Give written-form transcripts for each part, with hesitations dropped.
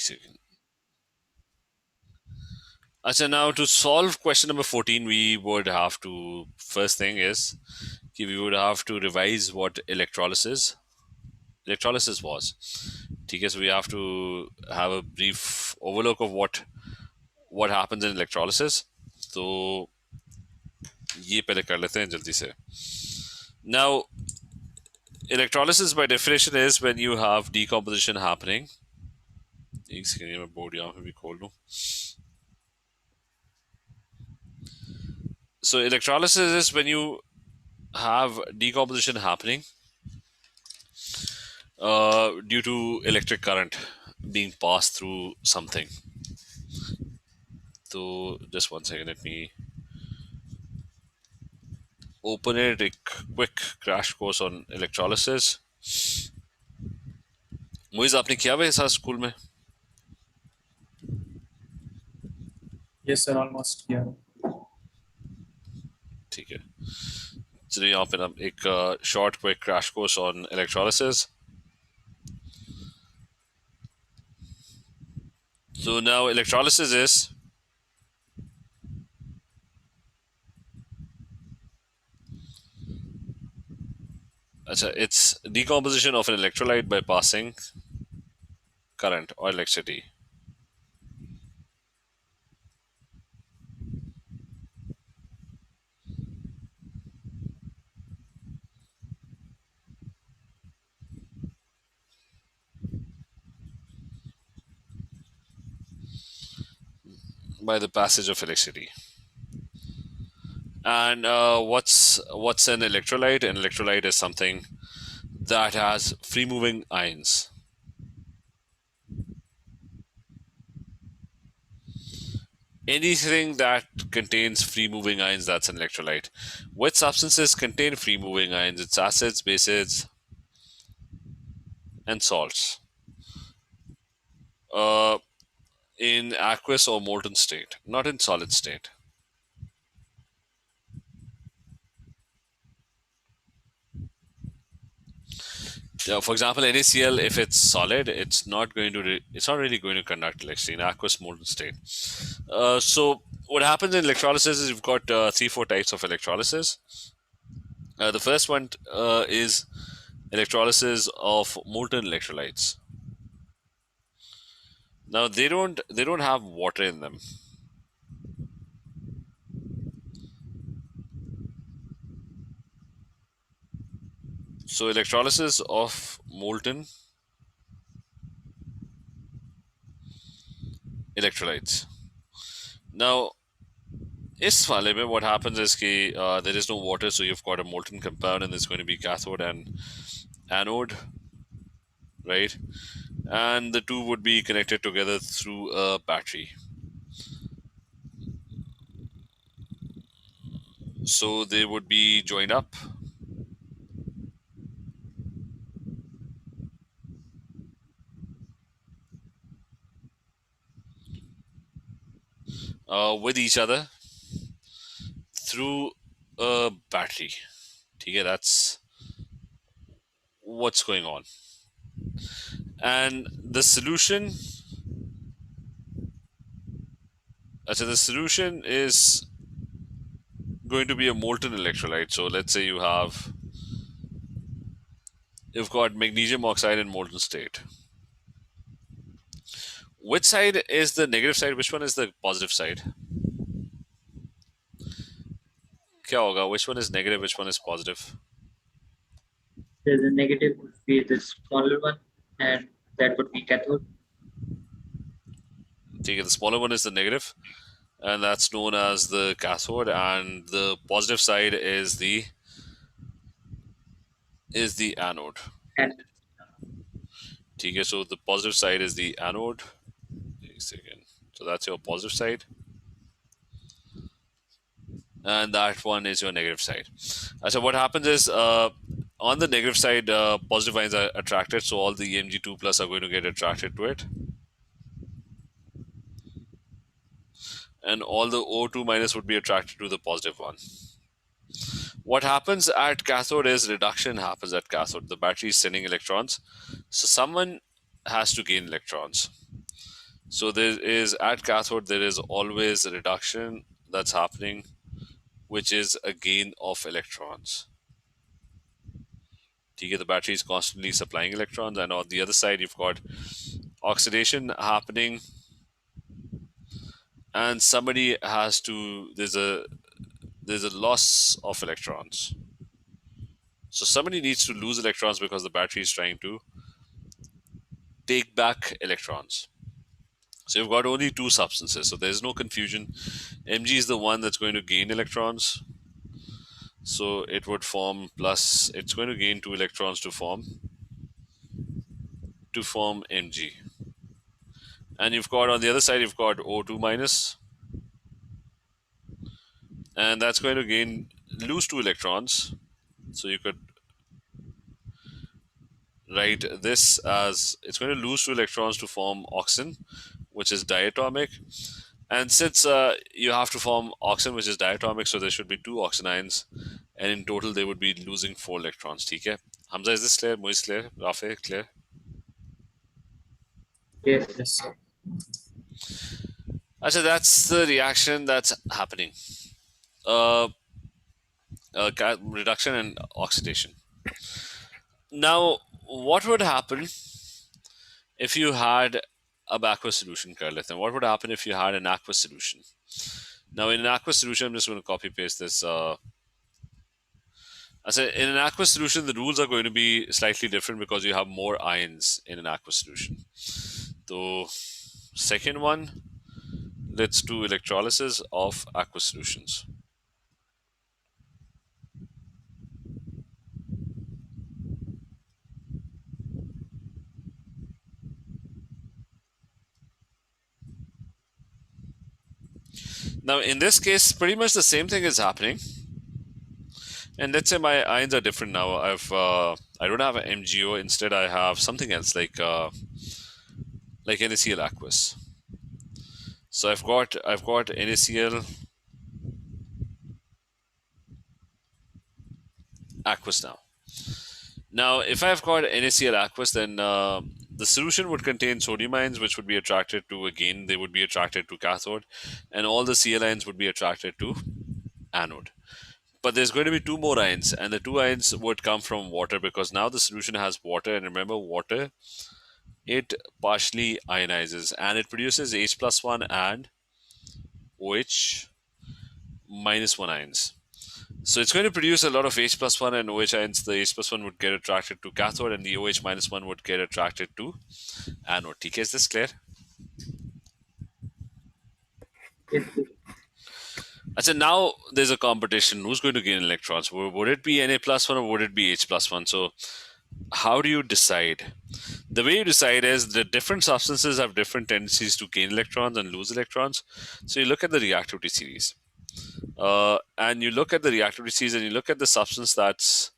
second. So now to solve question number 14, we would have to, first thing is, we would have to revise what electrolysis was. Okay, so we have to have a brief overlook of what happens in electrolysis. तो ये पहले कर लेते हैं जल्दी से. Now, electrolysis by definition is when you have decomposition happening. एक second मैं बोर्ड यहाँ पे भी खोल लूँ. So electrolysis is when you have decomposition happening due to electric current being passed through something. So just one second, let me open it. A quick crash course on electrolysis. Moiz आपने किया हुआ है ऐसा स्कूल में? Yes, sir, almost. Yeah. ठीक है, चलिए यहाँ पे हम एक short quick crash course on electrolysis. So now electrolysis is it's decomposition of an electrolyte by passing current or electricity. By the passage of electricity. And what's an electrolyte? An electrolyte is something that has free moving ions. Anything that contains free moving ions, that's an electrolyte. What substances contain free moving ions? It's acids, bases, and salts. In aqueous or molten state, not in solid state. For example, NaCl, if it's solid, it's not really going to conduct electricity in aqueous molten state. So what happens in electrolysis is you've got 3-4 types of electrolysis. The first one is electrolysis of molten electrolytes. Now they don't have water in them. So electrolysis of molten electrolytes. Now, इस वाले में what happens is कि there is no water, so you've got a molten compound, and there's going to be cathode and anode, right? And the two would be connected together through a battery. So they would be joined up. With each other through a battery. Okay, that's what's going on. And the solution is going to be a molten electrolyte. So let's say you've got magnesium oxide in molten state. Which side is the negative side? Which one is the positive side? क्या होगा? Which one is negative? Which one is positive? The negative would be the smaller one, and that would be cathode. Okay, the smaller one is the negative, and that's known as the cathode, and the positive side is the anode. And Okay, so the positive side is the anode. So that's your positive side, and that one is your negative side. So what happens is on the negative side, positive ions are attracted, so all the Mg2 plus are going to get attracted to it, and all the O2 minus would be attracted to the positive one. What happens at cathode is reduction happens at cathode. The battery is sending electrons, so someone has to gain electrons. So there is at cathode there is always a reduction that's happening, which is a gain of electrons. The battery is constantly supplying electrons, and on the other side you've got oxidation happening, and somebody has to there's a loss of electrons. So somebody needs to lose electrons because the battery is trying to take back electrons. So you've got only two substances, so there's no confusion. Mg is the one that's going to gain electrons, so it would form plus. It's going to gain two electrons to form Mg, and you've got on the other side you've got O2 minus, and that's going to lose two electrons. So you could write this as it's going to lose two electrons to form oxygen, which is diatomic. And since you have to form oxygen, which is diatomic, so there should be two oxygen ions, and in total they would be losing four electrons. Okay, Hamza, is this clear? Moise, clear? Rafe, clear? Yes. Yes, sir. So that's the reaction that's happening. Uh, Reduction and oxidation. Now, what would happen if you had a aqueous solution, Carlith? And what would happen if you had an aqueous solution? Now, in an aqueous solution, I'm just going to copy paste this. I said in an aqueous solution, the rules are going to be slightly different because you have more ions in an aqueous solution. So, second one, let's do electrolysis of aqueous solutions. Now, in this case, pretty much the same thing is happening. And let's say my ions are different now. I don't have an MgO. Instead, I have something else like NaCl aqueous. So I've got NaCl aqueous now. Now, if I've got NaCl aqueous, then the solution would contain sodium ions, which would be attracted to, again, they would be attracted to cathode, and all the Cl ions would be attracted to anode. But there's going to be two more ions, and the two ions would come from water because now the solution has water, and remember, water, it partially ionizes and it produces H plus 1 and OH minus 1 ions. So it's going to produce a lot of H plus 1 and OH ions. The H plus 1 would get attracted to cathode and the OH minus 1 would get attracted to anode. TK, is this clear? Yes. I said now there's a competition. Who's going to gain electrons? Would it be Na plus 1 or would it be H plus 1? So how do you decide? The way you decide is the different substances have different tendencies to gain electrons and lose electrons. So you look at the reactivity series. And you look at the reactivity series and you look at the substance that's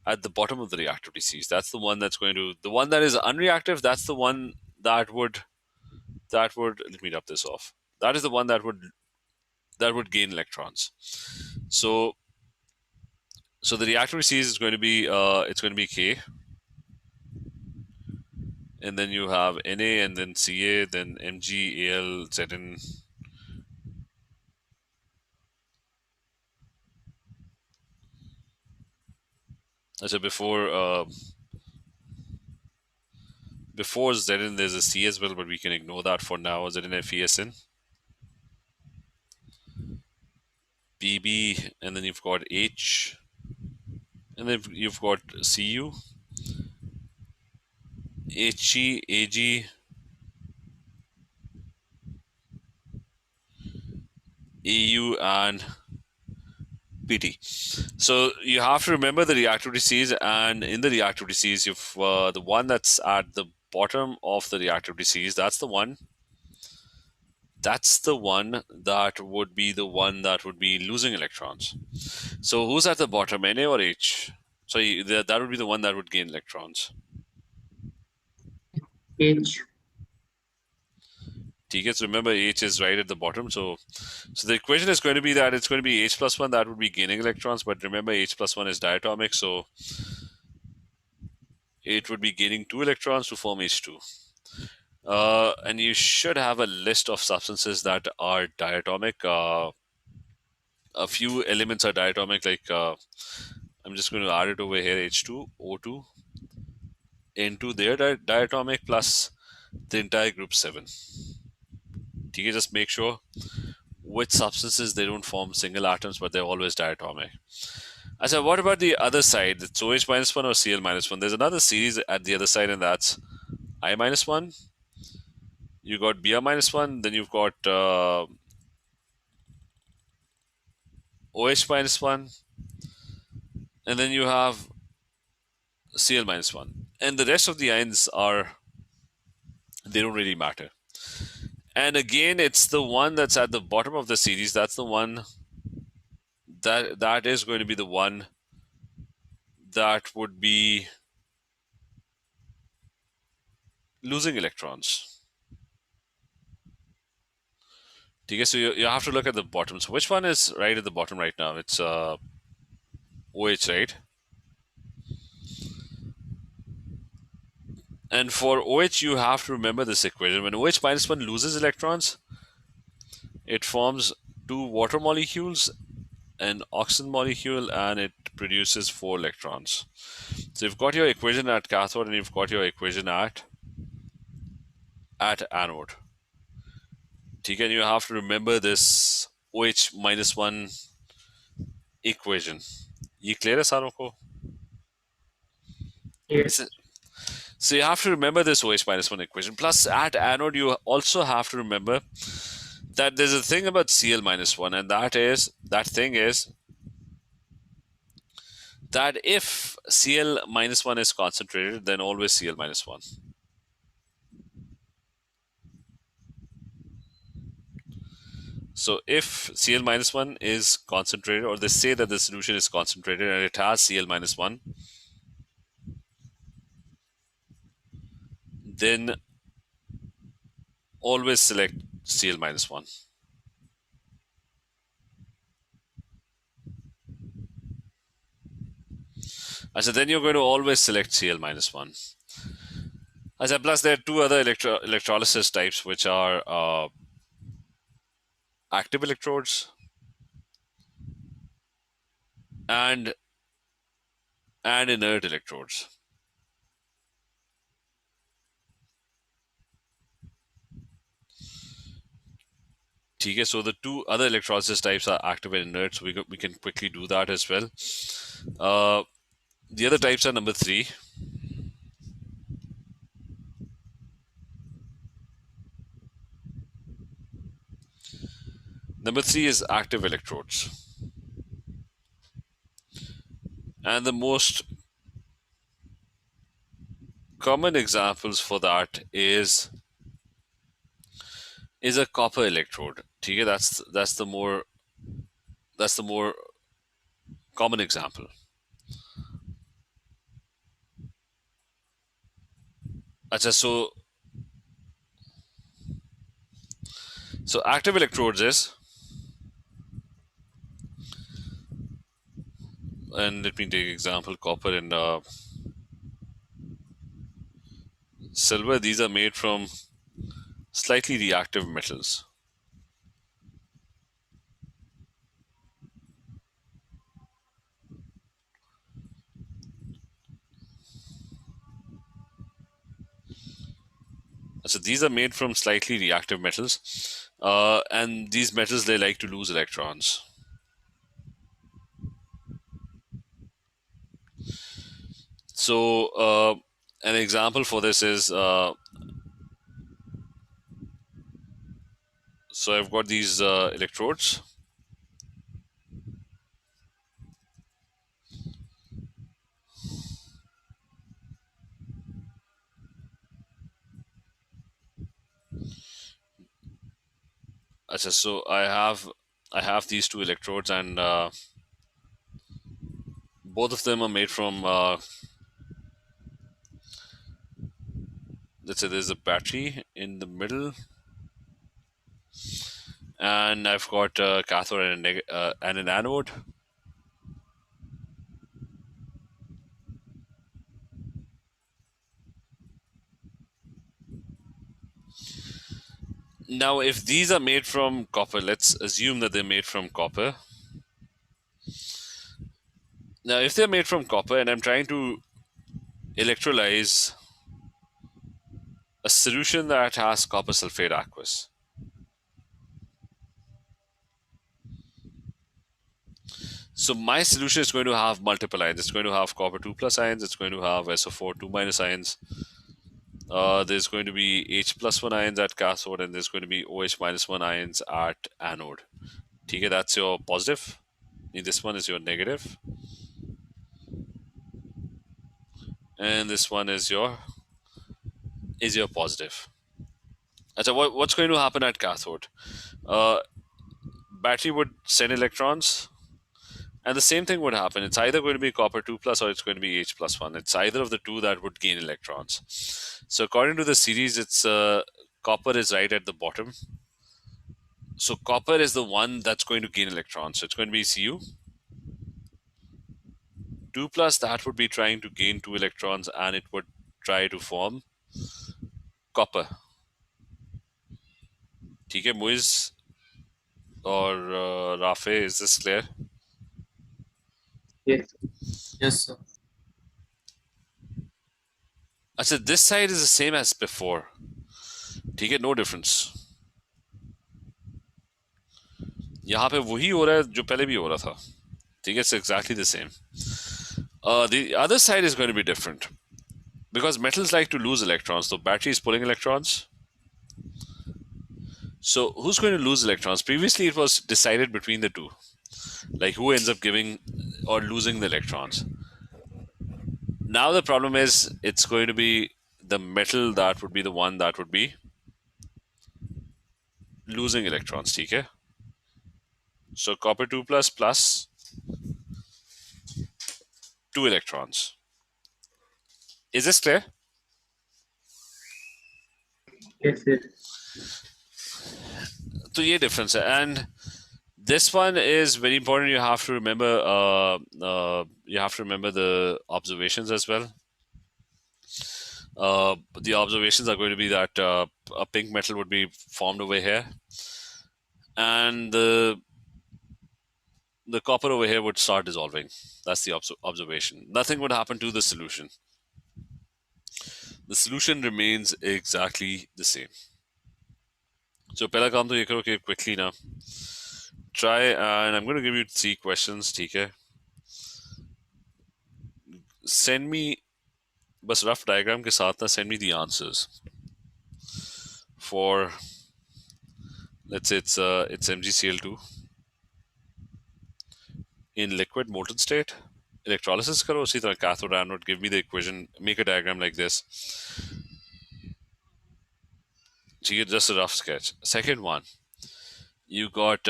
at the bottom of the reactivity series. That's the one that's going to, the one that is unreactive, that's the one that would let me rub this off. That is the one that would gain electrons. So the reactivity series is going to be it's going to be K, and then you have Na, and then Ca, then Mg, Al, Zn. So before Zn there's a C as well, but we can ignore that for now. Zn, Pb, and then you've got H, and then you've got Cu, He, Ag, Au, and PT. So you have to remember the reactivity series, and in the reactivity series, you've the one that's at the bottom of the reactivity series. That's the one. That's the one that would be the one that would be losing electrons. So who's at the bottom, Na or H? So that would be the one that would gain electrons. H. TKs, remember H is right at the bottom. So the equation is going to be that it's going to be H plus 1 that would be gaining electrons. But remember H plus 1 is diatomic. So it would be gaining 2 electrons to form H2. And you should have a list of substances that are diatomic. A few elements are diatomic, like I'm just going to add it over here: H2, O2, N2. They're diatomic plus the entire group 7. You can just make sure which substances they don't form single atoms, but they're always diatomic. I said, what about the other side? It's OH minus 1 or Cl minus 1. There's another series at the other side, and that's I minus 1. You got Br minus 1, then you've got OH minus 1, and then you have Cl minus 1. And the rest of the ions are, they don't really matter. And again, it's the one that's at the bottom of the series. That's the one that is going to be the one that would be losing electrons. Okay, so you have to look at the bottom. So which one is right at the bottom right now? It's OH, right? And for OH, you have to remember this equation. When OH minus 1 loses electrons, it forms two water molecules, an oxygen molecule, and it produces 4 electrons. So you've got your equation at cathode and you've got your equation at anode. Okay, and you have to remember this OH minus 1 equation. ये clear है सारों को? Yes. So you have to remember this OH minus 1 equation. Plus, at anode, you also have to remember that there's a thing about Cl minus 1, and that thing is that if Cl minus 1 is concentrated, then always Cl minus 1. So if Cl minus 1 is concentrated, or they say that the solution is concentrated and it has Cl minus 1, then always select Cl minus 1. I said, then you're going to always select Cl minus 1. I said, plus there are two other electrolysis types, which are active electrodes and inert electrodes. Okay, so the two other electrolysis types are active and inert, so we can quickly do that as well. The other types are number 3. Number 3 is active electrodes. And the most common examples for that is a copper electrode. Okay, that's the more common example. Achha, so active electrodes is, and let me take example copper and silver. These are made from slightly reactive metals. So these are made from slightly reactive metals, and these metals, they like to lose electrons. So an example for this is, so I've got these electrodes. So I have these two electrodes, and both of them are made from, let's say there's a battery in the middle, and I've got a cathode and an anode. Now, if these are made from copper, let's assume that they're made from copper. Now, if they're made from copper and I'm trying to electrolyze a solution that has copper sulfate aqueous, so my solution is going to have multiple ions. It's going to have copper 2 plus ions. It's going to have SO4 2 minus ions. There's going to be H plus 1 ions at cathode, and there's going to be OH minus 1 ions at anode. Okay, that's your positive. And this one is your negative. And this one is your positive. And so what's going to happen at cathode? Uh, Battery would send electrons, and the same thing would happen. It's either going to be copper 2 plus or it's going to be H plus 1. It's either of the two that would gain electrons. So according to the series, it's copper is right at the bottom. So copper is the one that's going to gain electrons. So it's going to be Cu. 2 plus, that would be trying to gain 2 electrons, and it would try to form copper. ठीक है, Muiz or Rafe, is this clear? Yes. Yes, sir. अच्छा, this side is the same as before. ठीक है, no difference. यहाँ पे वही हो रहा है जो पहले भी हो रहा था. ठीक है, it's exactly the same. The other side is going to be different because metals like to lose electrons. So battery is pulling electrons. So who's going to lose electrons? Previously, it was decided between the two, like who ends up giving or losing the electrons. Now the problem is it's going to be the metal that would be the one that would be losing electrons. ठीक है? So copper 2 plus plus 2 electrons. Is this clear? Yes, yes. So ये difference है. And this one is very important. You have to remember. You have to remember the observations as well. The observations are going to be that a pink metal would be formed over here, and the copper over here would start dissolving. That's the observation. Nothing would happen to the solution. The solution remains exactly the same. So पहला काम तो ये करो कि quickly now try, and I'm going to give you 3 questions. ठीक है? Send me बस rough diagram के साथ ना send me the answers for, let's say it's MgCl2 in liquid molten state. Electrolysis karo, उसी तरह cathode anode, give me the equation, make a diagram like this. So just a rough sketch. Second one, you got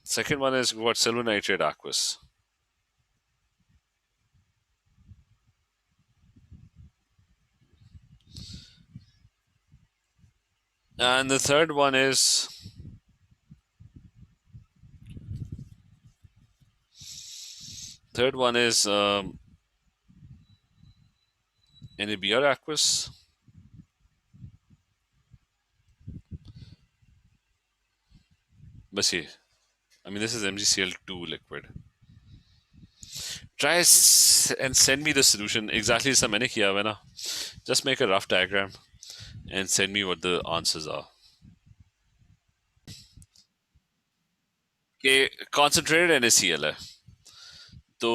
second one is you got silver nitrate aqueous. And the third one is NaBr aqueous. बस ये, I mean this is MgCl2 liquid. Try and send me the solution exactly जैसा मैंने किया हुआ है ना. Just make a rough diagram and send me what the answers are. कि concentrated NaCl है तो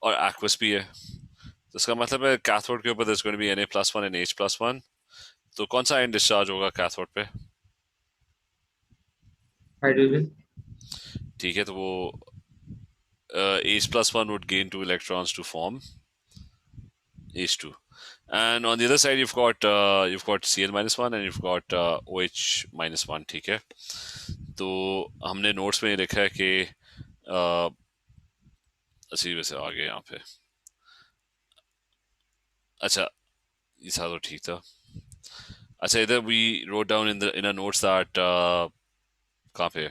और aqueous भी है, तो इसका मतलब है कैथोड के ऊपर there's going to be Na plus 1 and H plus 1. तो कौन सा आयन डिस्चार्ज होगा कैथोड पे? Hydrogen. ठीक है, तो वो H plus 1 would gain 2 electrons to form H2. And on the other side, you've got Cl minus 1 and you've got OH minus 1. ठीक है, तो हमने नोट्स में लिखा है कि अच्छी वैसे आ गए यहाँ पे. अच्छा, ये था तो ठीक था. अच्छा, इधर we wrote down in our notes that कहाँ पे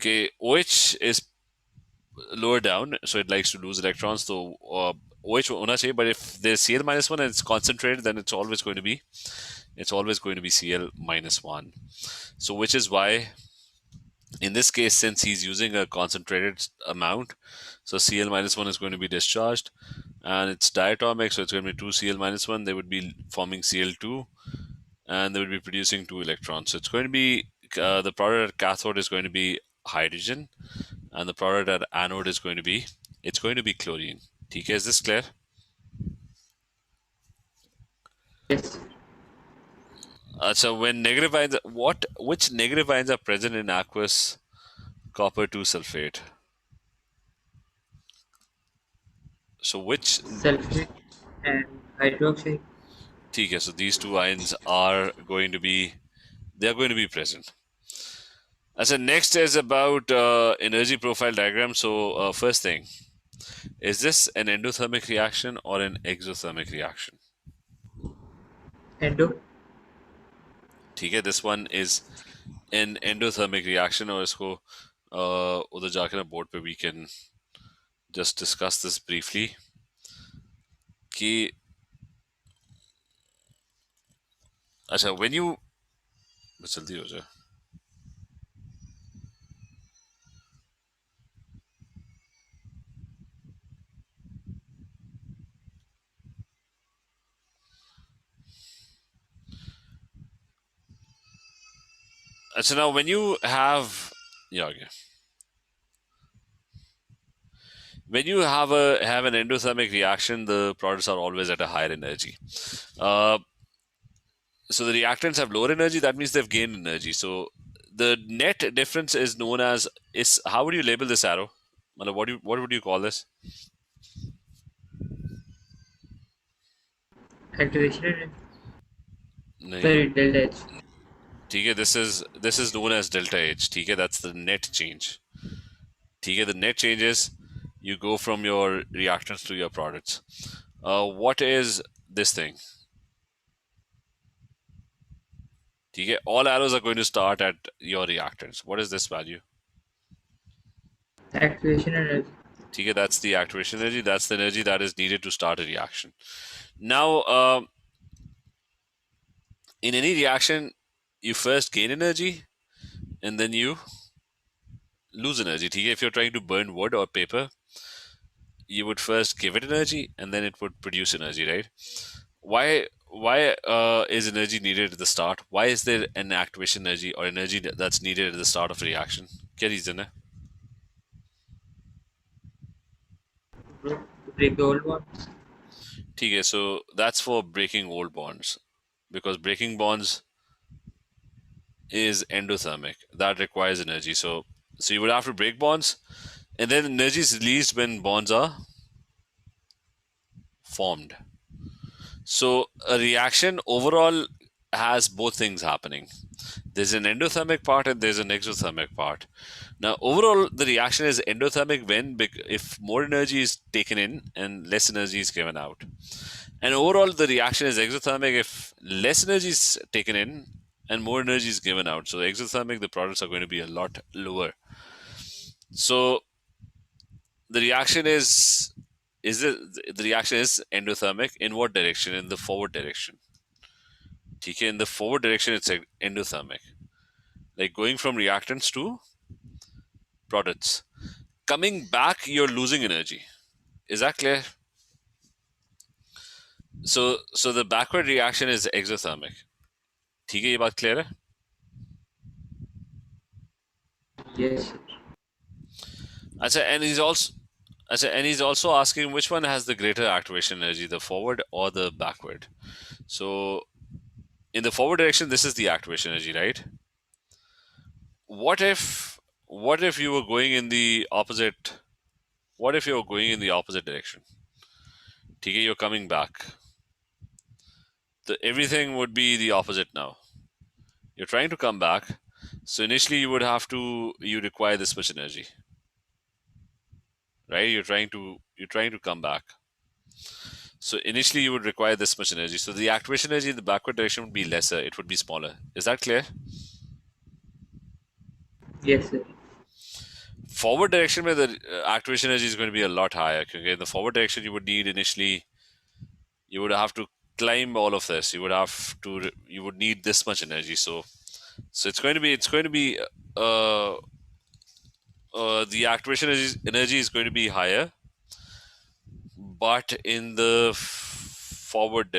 कि OH is lower down, so it likes to lose electrons. So OH होना चाहिए, but if there's Cl minus 1 and it's concentrated, then it's always going to be It's always going to be Cl minus 1. So which is why in this case, since he's using a concentrated amount, so Cl minus 1 is going to be discharged, and it's diatomic, so it's going to be 2 Cl minus 1. They would be forming Cl2, and they would be producing 2 electrons. So it's going to be the product at cathode is going to be hydrogen, and the product at anode is going to be chlorine. Okay, is this clear? Yes. So when negative ions, which negative ions are present in aqueous copper 2 sulfate? So which Sulfate and hydroxide. Okay, so these two ions are going to be present. So next is about energy profile diagram. So first thing, is this an endothermic reaction or an exothermic reaction? Endo. Okay, this one is an endothermic reaction, और इसको उधर जाके ना board पे we can just discuss this briefly कि अच्छा when you बस जल्दी हो जाए अच्छा now when you have yeah okay. When you have an endothermic reaction, the products are always at a higher energy. Uh, so the reactants have lower energy. That means they've gained energy. So the net difference is known as is. How would you label this arrow? What would you call this? Activation energy. नहीं, Sorry, delta H. ठीक है. This is known as delta H. ठीक है, that's the net change. ठीक है, the net change is you go from your reactants to your products. What is this thing? ठीक है, all arrows are going to start at your reactants. What is this value? Activation energy. ठीक है, that's the activation energy. That's the energy that is needed to start a reaction. Now, in any reaction, you first gain energy and then you lose energy. ठीक है, if you're trying to burn wood or paper, you would first give it energy and then it would produce energy, right? Why is energy needed at the start? Why is there an activation energy or energy that's needed at the start of a reaction? क्या reason है? To break the old bonds. ठीक है, so that's for breaking old bonds because breaking bonds is endothermic. That requires energy. So you would have to break bonds, and then energy is released when bonds are formed. So a reaction overall has both things happening. There's an endothermic part and there's an exothermic part. Now, overall, the reaction is endothermic when if more energy is taken in and less energy is given out. And overall, the reaction is exothermic if less energy is taken in and more energy is given out. So, exothermic, the products are going to be a lot lower. So, the reaction the reaction is endothermic in what direction? In the forward direction. Okay, in the forward direction, it's endothermic, like going from reactants to products. Coming back, you're losing energy. Is that clear? So the backward reaction is exothermic. ठीक है, ये बात clear है? Yes. अच्छा, and he's also asking which one has the greater activation energy, the forward or the backward. So in the forward direction, this is the activation energy, right? What if you were going in the opposite? What if you were going in the opposite direction? ठीक है, you're coming back. Everything would be the opposite now. You're trying to come back. So initially you require this much energy. Right? You're trying to come back. So initially you would require this much energy. So the activation energy in the backward direction would be lesser. It would be smaller. Is that clear? Yes, sir. Forward direction where the activation energy is going to be a lot higher. Okay? In the forward direction you would need initially you would have to climb all of this, you would need this much energy. So it's going to be uh, the activation energy is going to be higher, but in the forward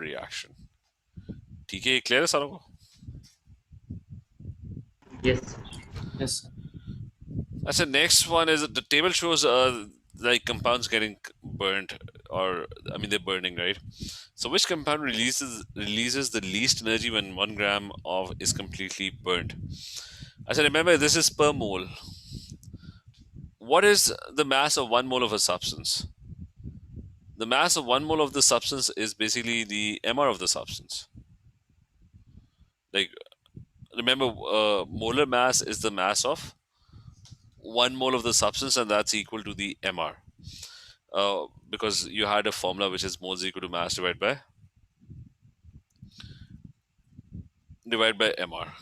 reaction. ठीक है, clear है सारों को? Yes, sir. Yes, sir. That's the next one is the table shows like compounds getting burnt, or I mean they're burning, right? So which compound releases the least energy when 1 gram of is completely burnt? I said remember this is per mole. What is the mass of 1 mole of a substance? The mass of 1 mole of the substance is basically the MR of the substance. Like remember, molar mass is the mass of 1 mole of the substance, and that's equal to the MR. Because you had a formula which is moles equal to mass divided by MR.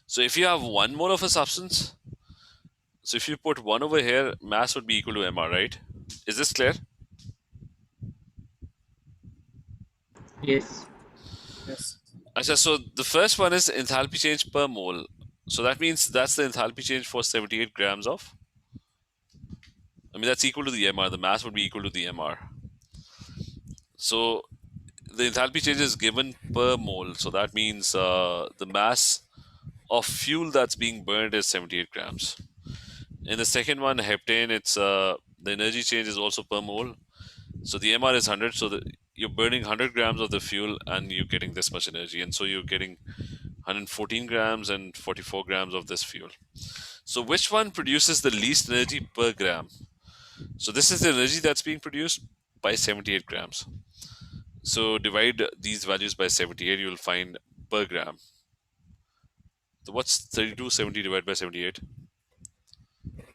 So if you have 1 mole of a substance, so if you put 1 over here, mass would be equal to MR, right? Is this clear? Yes. Yes. Achha, so the first one is enthalpy change per mole. So that means that's the enthalpy change for 78 grams of. I mean, that's equal to the MR. The mass would be equal to the MR. So the enthalpy change is given per mole. So that means the mass of fuel that's being burned is 78 grams. In the second one, heptane, it's the energy change is also per mole. So the MR is 100. So you're burning 100 grams of the fuel and you're getting this much energy. And so you're getting 114 grams and 44 grams of this fuel. So which one produces the least energy per gram? So this is the energy that's being produced by 78 grams. So divide these values by 78, you'll find per gram. So what's 3270 divided by 78?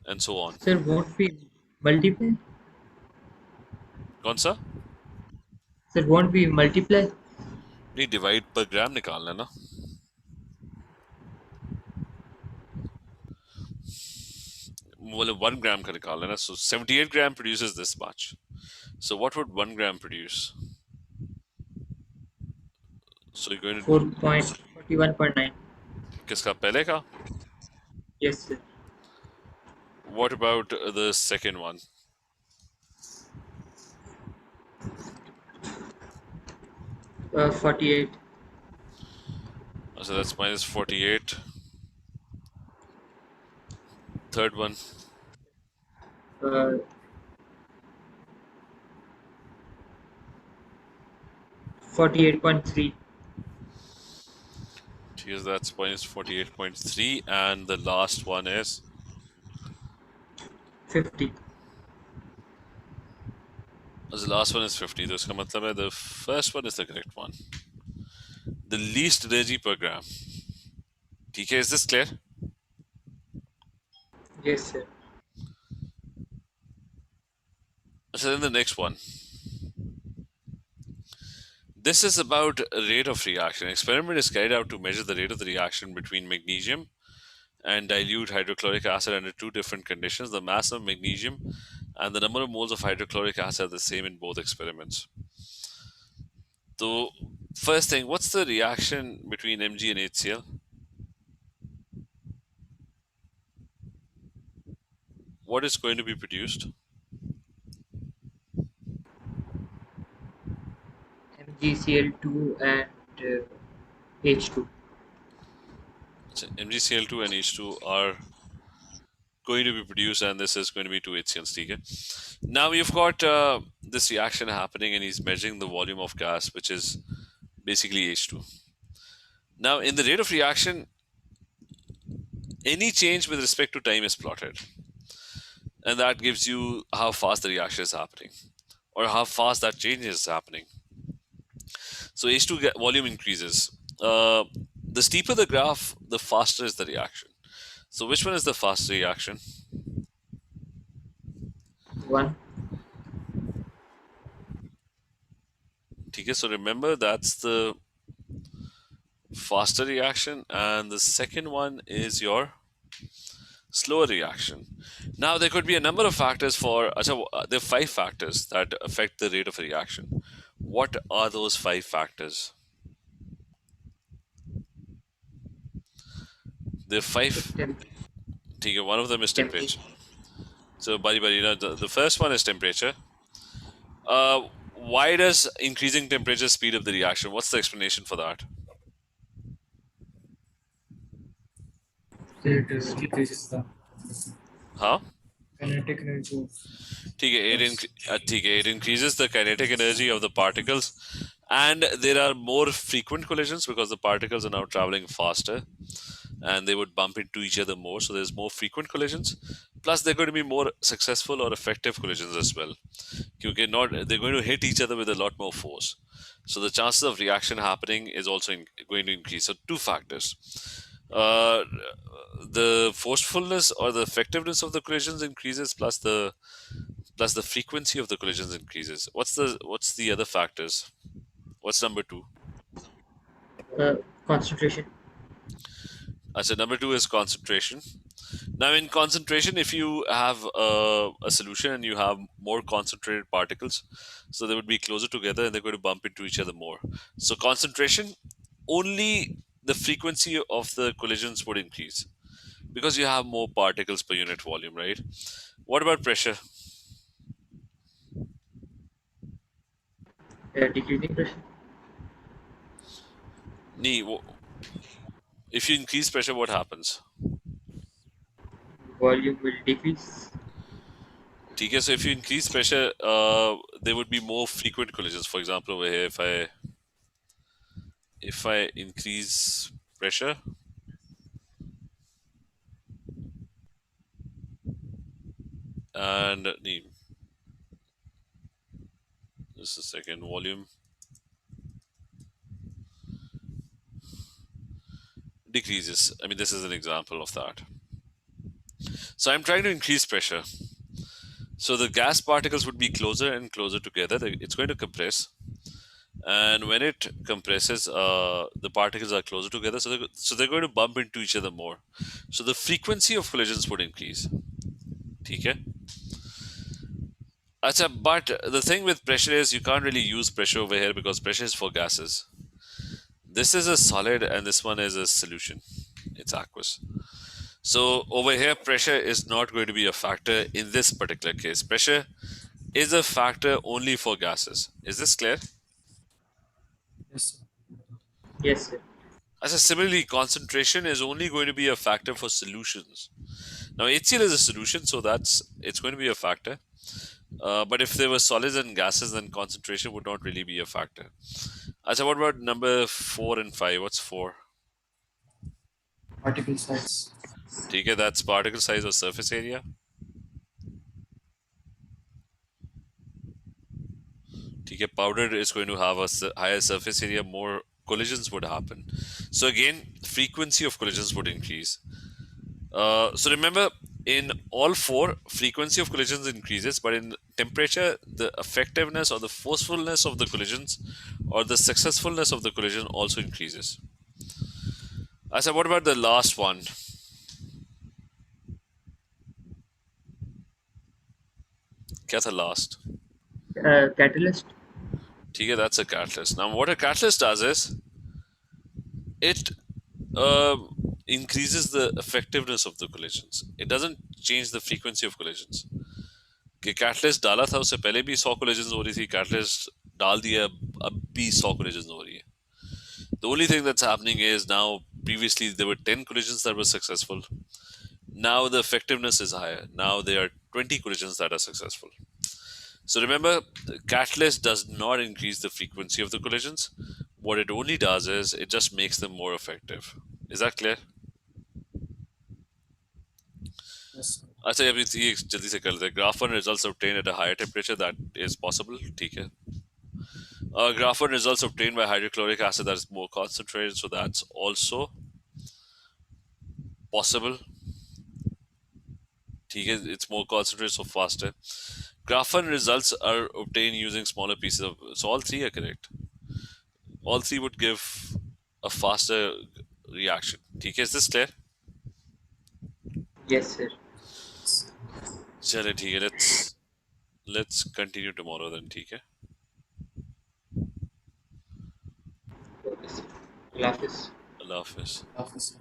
And so on. Sir, won't we multiply? कौन सा? Sir, won't we multiply? नहीं, divide पर ग्राम निकालना है ना. Well, 1 gram का निकालना है ना. So 78 gram produces this much. So what would 1 gram produce? So you're going to 4.41.9. किसका पहले का? Yes, sir. What about the second one? 48. So that's minus 48. Third one. 48.3. Because that's minus 48.3, and the last one is 50. the last one is 50. So इसका मतलब है the first one is the correct one. The least energy per gram. ठीक है, is this clear? Yes, sir. So then the next one. This is about rate of reaction. Experiment is carried out to measure the rate of the reaction between magnesium and dilute hydrochloric acid under two different conditions. The mass of magnesium and the number of moles of hydrochloric acid are the same in both experiments. So, first thing, what's the reaction between Mg and HCl? What is going to be produced? MgCl2 and H2. So MgCl2 and H2 are going to be produced, and this is going to be 2 HCl. Okay? Now we've got this reaction happening, and he's measuring the volume of gas, which is basically H2. Now, in the rate of reaction, any change with respect to time is plotted, and that gives you how fast the reaction is happening, or how fast that change is happening. So H2 volume increases. The steeper the graph, the faster is the reaction. So which one is the faster reaction? 1. Okay, so remember that's the faster reaction, and the second one is your slower reaction. Now there could be a number of factors for there are 5 factors that affect the rate of a reaction. What are those five factors? The five. Temp- ठीक है, one of them is temperature. temperature. So, buddy, the first one is temperature. Why does increasing temperature speed up the reaction? What's the explanation for that? It decreases the Huh? kinetic energy of ठीक है, particles. ठीक है, it increases the kinetic energy of the particles, and there are more frequent collisions because the particles are now traveling faster, and they would bump into each other more. So there's more frequent collisions. Plus, they're going to be more successful or effective collisions as well. Because not they're going to hit each other with a lot more force. So the chances of reaction happening is also going to increase. So two factors. Uh, the forcefulness or the effectiveness of the collisions increases, plus the frequency of the collisions increases. What's the other factors? What's number two? Concentration. I said number two is concentration. Now, in concentration, if you have a solution and you have more concentrated particles, so they would be closer together and they're going to bump into each other more. So, concentration, only the frequency of the collisions would increase because you have more particles per unit volume, right? What about pressure? Decreasing pressure. Nee, if you increase pressure, what happens? Volume will decrease. Okay, so if you increase pressure, there would be more frequent collisions. For example, over here, if I increase pressure, and just a second, volume decreases. I mean, this is an example of that. So I'm trying to increase pressure. So the gas particles would be closer and closer together. It's going to compress. And when it compresses, the particles are closer together. So they're going to bump into each other more. So the frequency of collisions would increase. Okay? But the thing with pressure is you can't really use pressure over here because pressure is for gases. This is a solid and this one is a solution. It's aqueous. So over here, pressure is not going to be a factor in this particular case. Pressure is a factor only for gases. Is this clear? Yes, sir. Yes, sir. Similarly, concentration is only going to be a factor for solutions. Now, HCl is a solution, so it's going to be a factor. But if there were solids and gases, then concentration would not really be a factor. What about number 4 and 5? What's 4? Particle size. Okay, that's particle size or surface area. Okay, powder is going to have a higher surface area, more collisions would happen. So again, frequency of collisions would increase. So remember, in all four, frequency of collisions increases, but in temperature, the effectiveness or the forcefulness of the collisions or the successfulness of the collision also increases. What about the last one? क्या था last? Catalyst. Okay, that's a catalyst. Now, what a catalyst does is it uh, increases the effectiveness of the collisions. It doesn't change the frequency of collisions. कि catalyst डाला था उससे पहले भी 100 collisions हो रही थी, कैटलिस्ट डाल दिया अब भी 100 collisions हो रही है. The only thing that's happening is now previously there were 10 collisions that were successful. Now the effectiveness is higher. Now there are 20 collisions that are successful. So remember, the catalyst does not increase the frequency of the collisions. What it only does is it just makes them more effective. Is that clear? Yes, sir. अच्छा, अभी ये जल्दी से कर लेते हैं. Graph 1 results obtained at a higher temperature, that is possible. ठीक है. Graph 1 results obtained by hydrochloric acid that is more concentrated, so that's also possible. ठीक है, it's more concentrated, so faster. Graph 1 results are obtained using smaller pieces of. So all three are correct. All three would give a faster reaction. ठीक है, is this clear? Yes, sir. चले ठीक है, let's continue tomorrow then. ठीक है. Okay, sir. Allah Hafiz. Allah Hafiz. Office.